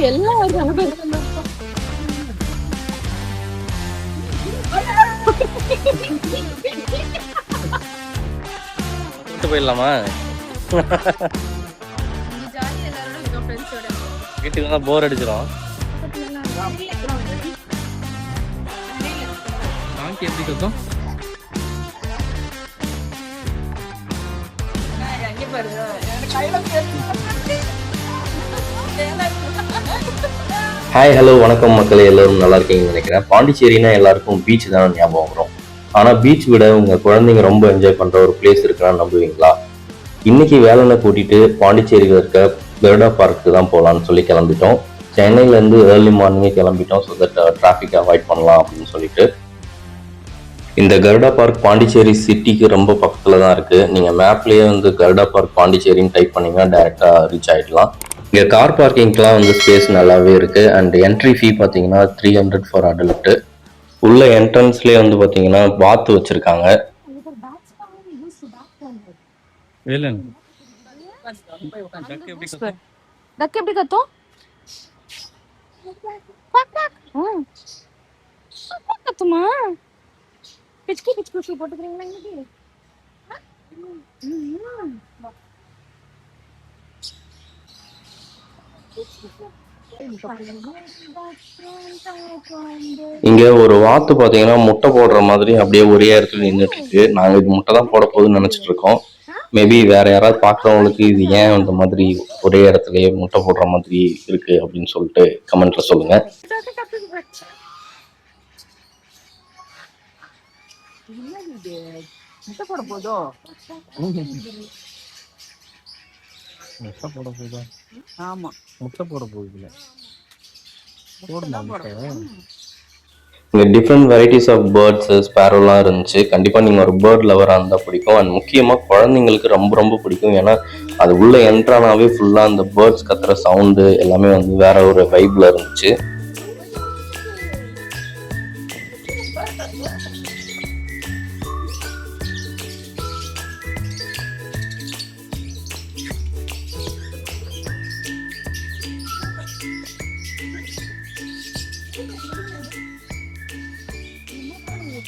எல்லாம் போயிடலாமா? வீட்டுக்கு தான் போர் அடிச்சிடும். எப்படி கத்தும்? ஹாய் ஹலோ வணக்கம் மக்களே, எல்லோரும் நல்லா இருக்கீங்கன்னு நினைக்கிறேன். பாண்டிச்சேரினா எல்லாருக்கும் பீச் தான் ஞாபகம் வரும். ஆனால் பீச் விட உங்கள் குழந்தைங்க ரொம்ப என்ஜாய் பண்ணுற ஒரு பிளேஸ் இருக்குன்னு நம்புவீங்களா? இன்னைக்கு வேலையை கூட்டிட்டு பாண்டிச்சேரியில் இருக்க கருடா பார்க்கு தான் போகலான்னு சொல்லி கிளம்பிட்டோம். சென்னையிலேருந்து ஏர்லி மார்னிங்கே கிளம்பிட்டோம். ஸோ தட் டிராஃபிக் அவாய்ட் பண்ணலாம் அப்படின்னு சொல்லிட்டு. இந்த கருடா பார்க் பாண்டிச்சேரி சிட்டிக்கு ரொம்ப பக்கத்தில் தான் இருக்குது. நீங்கள் மேப்லேயே வந்து கருடா பார்க் பாண்டிச்சேரின்னு டைப் பண்ணிங்கன்னா டேரெக்டாக ரீச் ஆகிடலாம். இங்கே கார் பார்க்கிங்க்கெலாம் வந்து ஸ்பேஸ் நல்லாவே இருக்குது. அண்ட் என்ட்ரி ஃபீ பார்த்தீங்கன்னா 300 ஃபார் அடல்ட்டு. உள்ள என்ட்ரன்ஸ்லேயே வந்து பார்த்தீங்கன்னா பாத் வச்சுருக்காங்க. போட்டுக்கிறீங்களா? இங்க ஒரு வாத்து பாத்தீங்கன்னா முட்டை போடுற மாதிரி அப்படியே ஒரே இடத்துல நின்றுட்டு இருக்கு. நாங்க இது முட்டை தான் போட போகுதுன்னு நினைச்சிட்டு இருக்கோம். மேபி வேற யாராவது பாக்குறவங்களுக்கு இது ஏன் அந்த மாதிரி ஒரே இடத்துலயே முட்டை போடுற மாதிரி இருக்கு அப்படின்னு சொல்லிட்டு கமெண்ட்ல சொல்லுங்க. முட்டை போட போதோ? முட்டை போட போகுதா? ஆமா, முட்டை போட போகுதுல. இங்கே டிஃப்ரெண்ட் வெரைட்டிஸ் ஆஃப் பேர்ட்ஸு ஸ்பேரோலாம் இருந்துச்சு. கண்டிப்பாக நீங்கள் ஒரு பேர்ட் லவராக இருந்தால் பிடிக்கும். அண்ட் முக்கியமாக குழந்தைங்களுக்கு ரொம்ப ரொம்ப பிடிக்கும். ஏன்னா அது உள்ளே என்ட்ரானாவே ஃபுல்லாக அந்த பேர்ட்ஸ் கத்துற சவுண்டு எல்லாமே வந்து வேற ஒரு வைப்பில் இருந்துச்சு.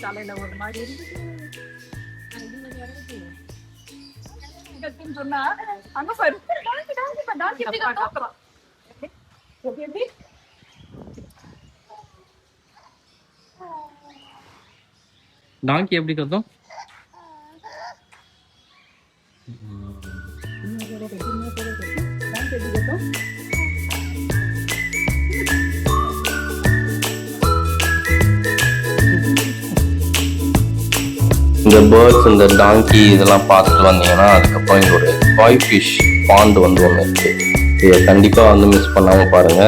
தலையில ஒரு மாதிரி சொன்னா அங்க பாரு. டாங்கி எப்படி கத்தும்? இந்த பேர்ட்ஸ் இந்த டாங்கி இதெல்லாம் பார்த்துட்டு வந்தீங்கன்னா அதுக்கப்புறம் இங்கே ஒரு காய் ஃபிஷ் பாண்ட் வந்து ஒன்று இருக்கு. இதை கண்டிப்பா வந்து மிஸ் பண்ணாம பாருங்க.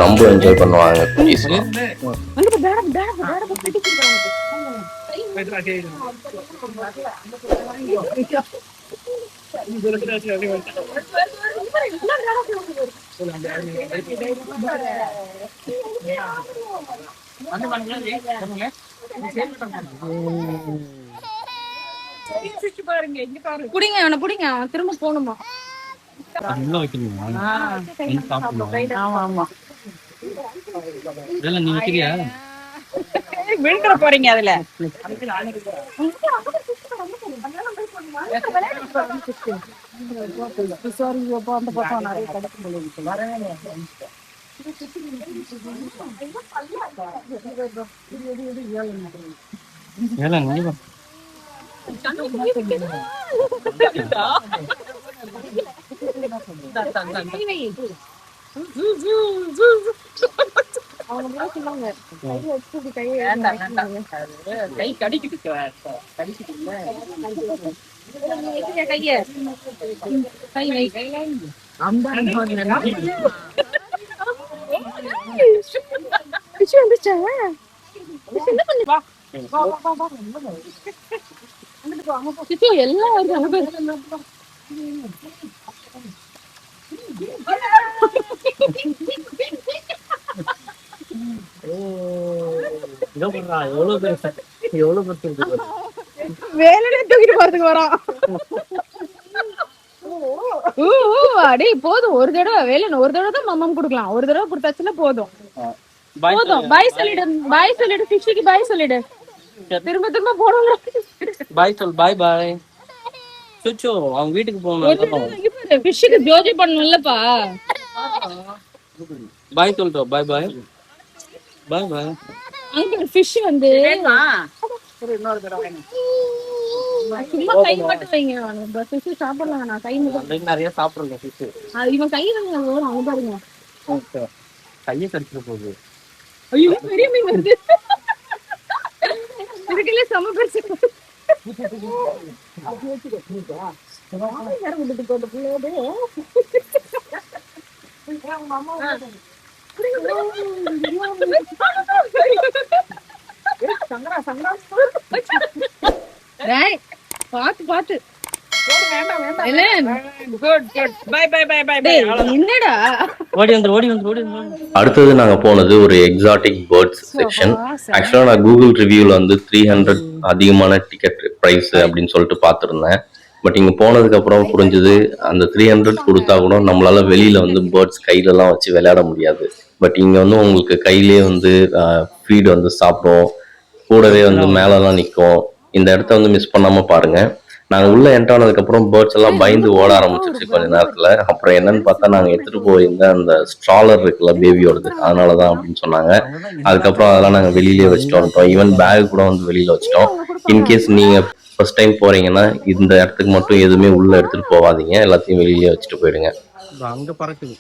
ரொம்ப என்ஜாய் பண்ணுவாங்க குட்டீஸ்லாம். புடிங்க அவனை, புடிங்க அவன் திரும்ப போகணுமா? விழுந்துட போறீங்க அதுல. அந்த பக்கம் நிறைய கிடைக்கும். கை கடிக்கிட்டு எல்லாம் வேலையே தூக்கிட்டு போறதுக்கு வரோம். அடே போதும், ஒரு தடவை வேலன் ஒரு தடவை தான் மம்மம் கொடுக்கலாம், ஒரு தடவை கொடுத்தாச்சுன்னா போதும். போதும், பாய் சொல்லிடு, பாய் சொல்லிடு, ஃபிஷ்ஷுக்கு பாய் சொல்லிடு. திரும்ப திரும்ப போடணும். பாய் சொல், பாய் பாய். சுச்சோ அவங்க வீட்டுக்கு போகணும். ஃபிஷ்ஷுக்கு ஜோஜி பண்ணணும்லப்பா. பாய் சொல்றோம், பாய் பாய் பாய் பாய். அங்க ஃபிஷ் வந்து சும்மா கை மட்டும் வைங்க, ஃபிஷ் சாப்பிடலாம். நான் கை மட்டும் நிறைய சாப்பிடுறேன் ஃபிஷ். இவன் கை வைங்க, அவங்க பாருங்க கையை கடிச்சிட்டு போகுது. ஐயோ பெரிய மீன் வருது. இதுக்குள்ளே செம பெருசு. பாத்து பாத்து என்னடா ஓடி வந்து ஓடி வந்து ஓடி வந்து. அடுத்தது நாங்க போனது ஒரு எக்ஸாட்டிக் பேர்ட்ஸ் செக்ஷன். ஆக்சுவலா நான் கூகுள் ரிவ்யூல வந்து 300 அதிகமான டிக்கெட் பிரைஸ் அப்படின்னு சொல்லிட்டு பார்த்துருந்தேன். பட் இங்க போனதுக்கு அப்புறம் புரிஞ்சது, அந்த 300 கொடுத்தா கூட நம்மளால வெளியில வந்து பேர்ட்ஸ் கையில எல்லாம் வச்சு விளையாட முடியாது. பட் இங்க வந்து உங்களுக்கு கையிலேயே வந்து ஃபீடு வந்து சாப்பிடும், கூடவே வந்து மேலெல்லாம் நிற்கும். இந்த இடத்த வந்து மிஸ் பண்ணாம பாருங்க. நாங்க உள்ள என்ட்ரு ஆனதுக்கு அப்புறம் பேர்ட்ஸ் எல்லாம் பயந்து ஓட ஆரம்பிச்சிருச்சு கொஞ்ச நேரத்துல. அப்புறம் என்னன்னு பார்த்தா நாங்க எடுத்துட்டு போயிருந்த அந்த ஸ்ட்ராலர் இருக்குல்ல பேபியோடது, அதனாலதான் அப்படின்னு சொன்னாங்க. அதுக்கப்புறம் அதெல்லாம் நாங்க வெளியிலேயே வச்சுட்டு வந்துட்டோம். ஈவன் பேக் கூட வந்து வெளியில வச்சுட்டோம். இன்கேஸ் நீங்க ஃபர்ஸ்ட் டைம் போறீங்கன்னா இந்த இடத்துக்கு மட்டும் எதுவுமே உள்ள எடுத்துட்டு போகாதீங்க, எல்லாத்தையும் வெளியிலேயே வச்சுட்டு போயிடுங்க. அங்க பறக்குது.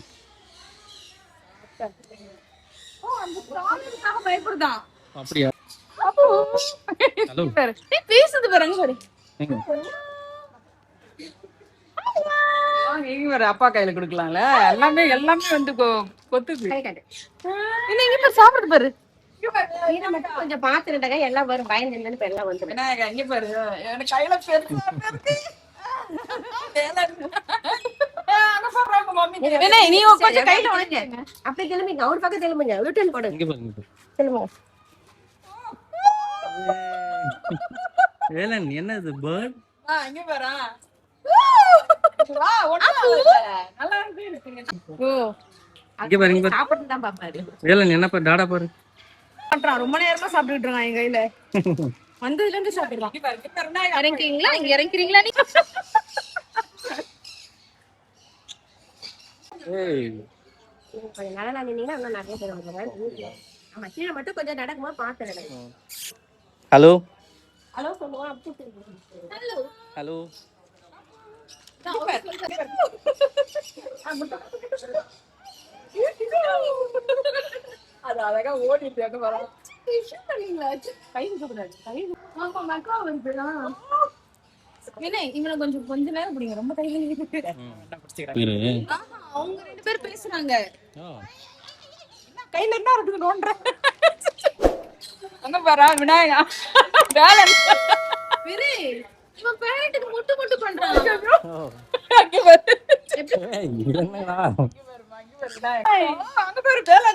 பயப்படுதான் அப்படியா? ஹலோ பேசுது பாருங்க பாரு. அப்பா கையில குடுக்கலாம்ல, எல்லாமே எல்லாமே வந்து கொத்துது. என்ன இங்க பாரு சாப்பிடுறது பாரு. கொஞ்சம் பாத்துக்கிட்டாங்க எல்லாம் வரும், பயந்து இருந்தேன்னு எல்லாம் வந்துடும். இங்க பாரு எனக்கு கையில நீ கொஞ்சம் கையில உனக்கு அப்படி கிளம்பிங்க, அவர் பக்கம் கிளம்புங்க, ரிட்டர்ன் போடுங்க. கிளம்புங்க. வேலன் என்ன இது பேர்ட்? இங்க பாரு. நல்லா இருக்கு. இங்க பாரு, இங்க பாரு. சாப்பிட்டு தான் பாப்பாரு. வேலன் என்ன பாரு, டாடா பாரு. ரொம்ப நேரமா சாப்பிட்டுட்டு இருக்கான் என் கையில. வந்ததுல இருந்து சாப்பிடுறான். இறங்குறீங்களா? இங்க இறங்குறீங்களா? நீ கொஞ்சம் நல்லா நின்னீங்கன்னா இன்னும் நிறைய பேர் வந்துடுறாங்க. ஆமா, கீழே மட்டும் கொஞ்சம் நடக்கும்போது பார்த்து நடக்கும். ஹலோ ஹலோ சொல்லுவோம். Hello hello. அது அழகா ஓடிட்டு வரோம். இவனை கொஞ்சம் கொஞ்ச நேரம் பிடிங்க, ரொம்ப அவங்க 2 பேரும் பேசுறாங்க. கையில என்ன இருக்குது நோன்ற அங்க பாரா விநாயகா வேலை இவன் பேரட்டுக்கு முட்டு முட்டு பண்றான். அங்க பாரு என்னடா அங்க பாரு வேலை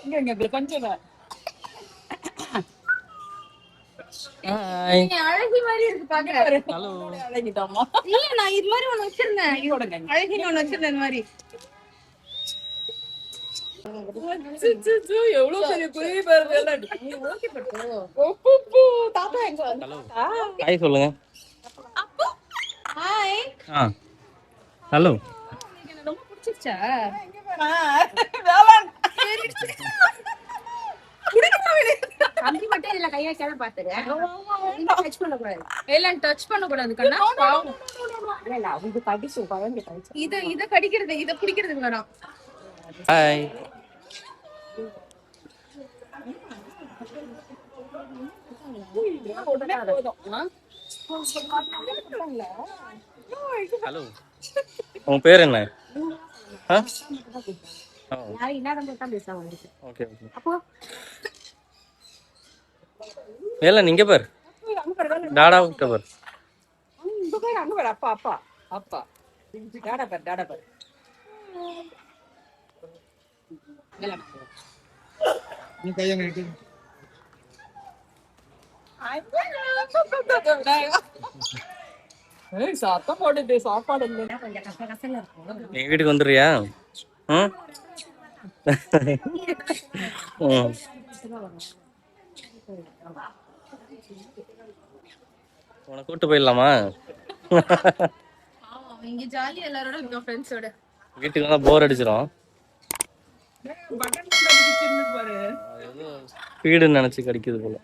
இங்க கொஞ்சம் அழகி மாதிரி இருக்கு பாக்க. அழகிட்டாமா இல்ல, நான் இது மாதிரி ஒண்ணு வச்சிருந்தேன், அழகின்னு ஒண்ணு வச்சிருந்தேன். இந்த மாதிரி எவ்வளவு பெரிய குருவி பாரு. தாத்தா எங்க ஹாய் சொல்லுங்க. ஹாய். ஹலோ. எனக்கு ரொம்ப பிடிச்சிருச்சா? தம்பி மட்டும் இதுல கையா கிளம்ப பாத்துரு. டச் பண்ணக்கூடாது. எல்லாம் டச் பண்ணக்கூடாது கண்ணா. இல்ல அவங்க கடிச்சு குழந்தை கடிச்சு இத கடிக்கிறது, இத பிடிக்கிறதுக்கு வேணாம். ஹாய். ஹலோ, உன் பேர் என்ன? யாரும் இல்லாத தான் பேசுவாங்க. Okay okay. அப்போ வேலை நீங்க பாரு, டாடா கிட்ட பாரு. அங்க பாரு அப்பா அப்பா அப்பா டாடா பாரு, டாடா பாரு. நீ கையை நீட்டு. சத்தம் போடுது சாப்பாடு இல்லை. கொஞ்சம் கசகசன்னு இருக்கும். எங்க வீட்டுக்கு வந்துடுறியா? ம் ம். உன்னை கூட்டு போயிடலாமா? ஆமா இங்க ஜாலியா எல்லாரோட இருக்கோம் ஃப்ரெண்ட்ஸோட. வீட்டுக்கு வந்தா போர் அடிச்சிடும். வீடுன்னு நினைச்சு கடிக்குது போல.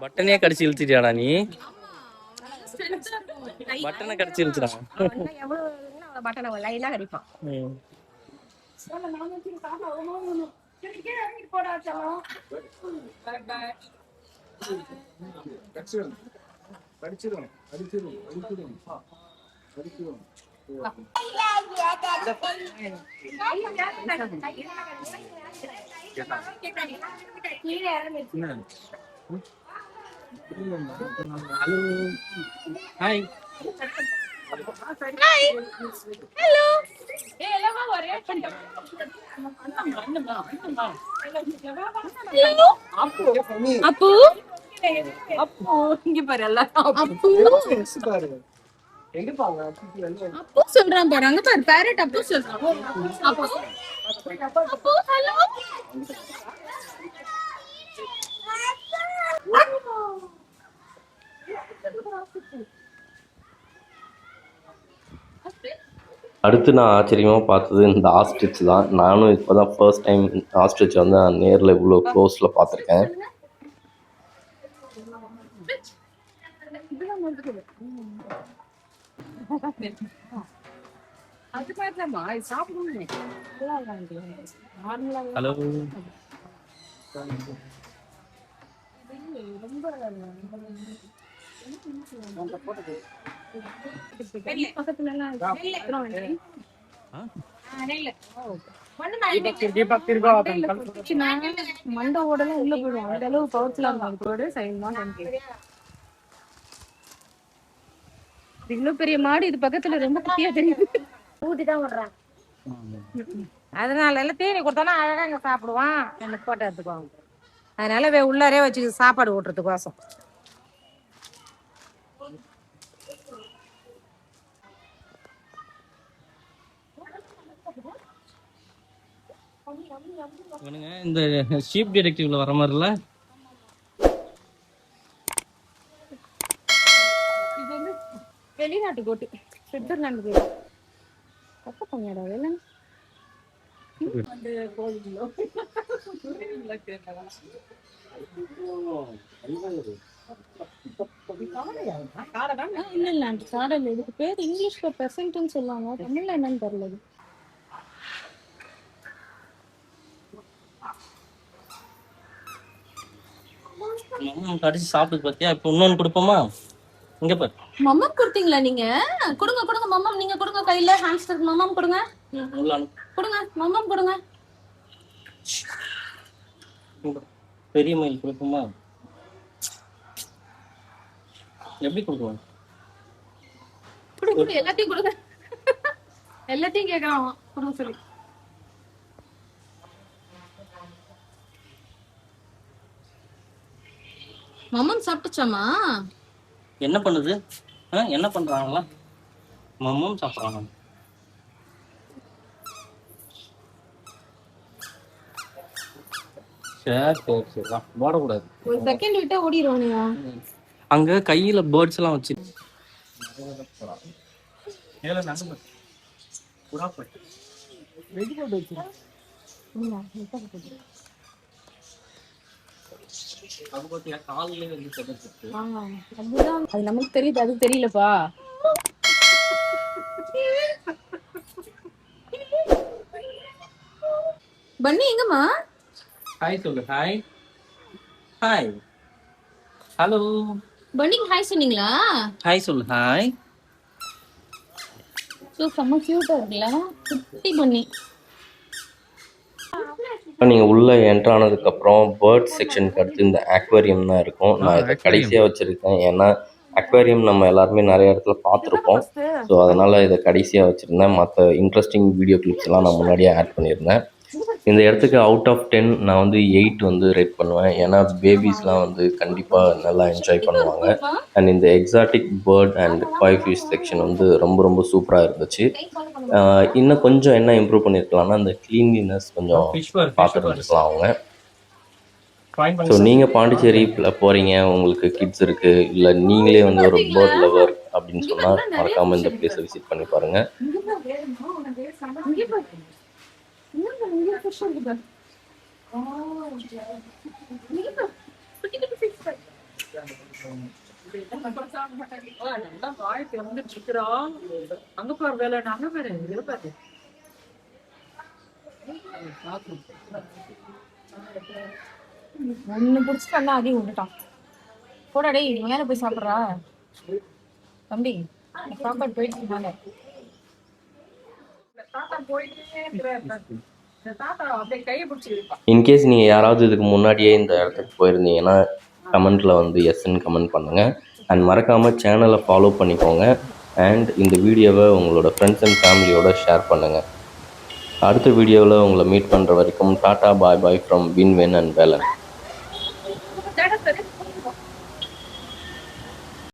பட்டனையே கடிச்சு இழுச்சிட்டியாடா நீ? பட்டனை கடிச்சு இழுச்சுடா. எவ்வளவு பட்டனை லைனா கடிப்பான். ஹாய். ஹலோ ஏய் எல்லாம் வா ஒரே பண்ணு. அப்பு அப்பு அப்பு இங்க பாரு எல்லாரும் அப்பு எங்க பாங்க அப்பு சொல்றான் பாரு அங்க பாரு பேரட் அப்பு சொல்றான். அப்பு அப்பு ஹலோ அடுத்து நான் ஆச்சரியமாக பார்த்தது இந்த ஆஸ்ட்ரிச் தான். நானும் இப்போ தான் ஃபர்ஸ்ட் டைம் ஆஸ்ட்ரிச் வந்து நான் நேரில் இவ்வளோ க்ளோஸில் பார்த்துருக்கேன். ஹலோ. மண்டை ஓடலாம் உள்ள போயிடும். அந்த அளவு பவர்ஃபுல்லா இருக்கும். இவ்வளவு பெரிய மாடு இது பக்கத்துல ரொம்ப குட்டியா தெரியுது. ஊத்திதான் விடுறான். அதனால எல்லாம் தீனி கொடுத்தானா அழகா இங்க சாப்பிடுவான். எனக்கு போட்டோ எடுத்துக்குவாங்க. அதனால உள்ளாரே வச்சு சாப்பாடு ஊட்டுறதுக்கோசம். இந்த ஷீப் டிடெக்டிவ்ல வர மாதிரில இது வந்து வெளிநாட்டு கோட்டு. சுவிட்சர்லாந்து கோட்டு. அப்ப பண்ணியாடா வேலை இல்ல இல்ல அந்த காடல் இதுக்கு பேர் இங்கிலீஷ்ல பெசன்ட்னு சொல்லுவாங்க. தமிழ்ல என்னன்னு தெரியல. கடிச்சு சாப்பிட்டு பாத்தியா? இப்ப இன்னொன்னு கொடுப்போமா? இங்க பாரு. மம்மம் கொடுத்தீங்களா நீங்க? கொடுங்க கொடுங்க மம்மம் நீங்க கொடுங்க கையில ஹாம்ஸ்டர் மம்மம் கொடுங்க. கொடுங்க மம்மம் கொடுங்க. பெரிய மயில் கொடுப்போமா? எப்படி கொடுக்குவோம்? கொடுங்க எல்லாத்தையும் கொடுங்க. எல்லாத்தையும் கேக்குறான் கொடுங்க சொல்லி. மம்மம் சாப்பிட்டுச்சாமா? என்ன பண்ணுது? என்ன பண்றாங்களா? மம்மம் சாப்பிடுறாங்க. ஓடக்கூடாது. ஒரு செகண்ட் விட்டா ஓடிடுவானியா? அங்க கையில பேர்ட்ஸ் எல்லாம் வச்சு அது நமக்கு தெரியுது, அது தெரியலப்பா. பன்னி எங்கம்மா? ஹாய் சொல்லு. Hi hi hello. பன்னிக்கு ஹாய் சொன்னீங்களா? ஹாய் சொல்லு. ஹாய். செம்ம கியூட்டா இருக்குல்ல குட்டி பன்னி. நீங்கள் உள்ளே என்ட்ரு ஆனதுக்கப்புறம் பேர்ட் செக்ஷனுக்கு அடுத்து இந்த அக்வேரியம் தான் இருக்கும். நான் இதை கடைசியாக வச்சுருக்கேன். ஏன்னா அக்வேரியம் நம்ம எல்லாருமே நிறைய இடத்துல பார்த்துருப்போம். ஸோ அதனால் இதை கடைசியாக வச்சுருந்தேன். மற்ற இன்ட்ரெஸ்டிங் வீடியோ கிளிப்ஸ் எல்லாம் நான் முன்னாடியே ஆட் பண்ணியிருந்தேன். இந்த இடத்துக்கு அவுட் ஆஃப் 10 நான் வந்து 8 வந்து ரேட் பண்ணுவேன். ஏன்னா பேபிஸ்லாம் வந்து கண்டிப்பாக நல்லா என்ஜாய் பண்ணுவாங்க. அண்ட் இந்த எக்ஸாட்டிக் பேர்ட் அண்ட் காய் ஃபிஷ் செக்ஷன் வந்து ரொம்ப ரொம்ப சூப்பராக இருந்துச்சு. இன்னும் கொஞ்சம் என்ன இம்ப்ரூவ் பண்ணியிருக்கலாம்னா அந்த க்ளீன்லினஸ் கொஞ்சம் பார்த்துருந்துருக்கலாம் அவங்க. ஸோ நீங்கள் பாண்டிச்சேரியில் போகிறீங்க, உங்களுக்கு கிட்ஸ் இருக்குது, இல்லை நீங்களே வந்து ஒரு பேர்ட் லவர் அப்படின்னு சொன்னால் மறக்காமல் இந்த பிளேஸை விசிட் பண்ணி பாருங்கள். அங்க பாரு வேலை அங்க பாரு ஒண்ணு பிடிச்சிட்டா அதையும் விட்டுட்டான். போடா டேய், மேல போய் சாப்பிடுறா தம்பி. சாப்பாடு போயிட்டு மேல தாத்தா போயிட்டே தாத்தா அப்படியே கையை பிடிச்சிருப்பா. இன்கேஸ் நீங்கள் யாராவது இதுக்கு முன்னாடியே இந்த இடத்துக்கு போயிருந்தீங்கன்னா கமெண்ட்டில் வந்து எஸ்ன்னு கமெண்ட் பண்ணுங்கள். அண்ட் மறக்காமல் சேனலை ஃபாலோ பண்ணிக்கோங்க. அண்ட் இந்த வீடியோவை உங்களோட ஃப்ரெண்ட்ஸ் அண்ட் ஃபேமிலியோட ஷேர் பண்ணுங்கள். அடுத்த வீடியோவில் உங்களை மீட் பண்ணுற வரைக்கும் டாட்டா பாய் பாய் ஃப்ரம் வின்வென் அண்ட் வேலன்.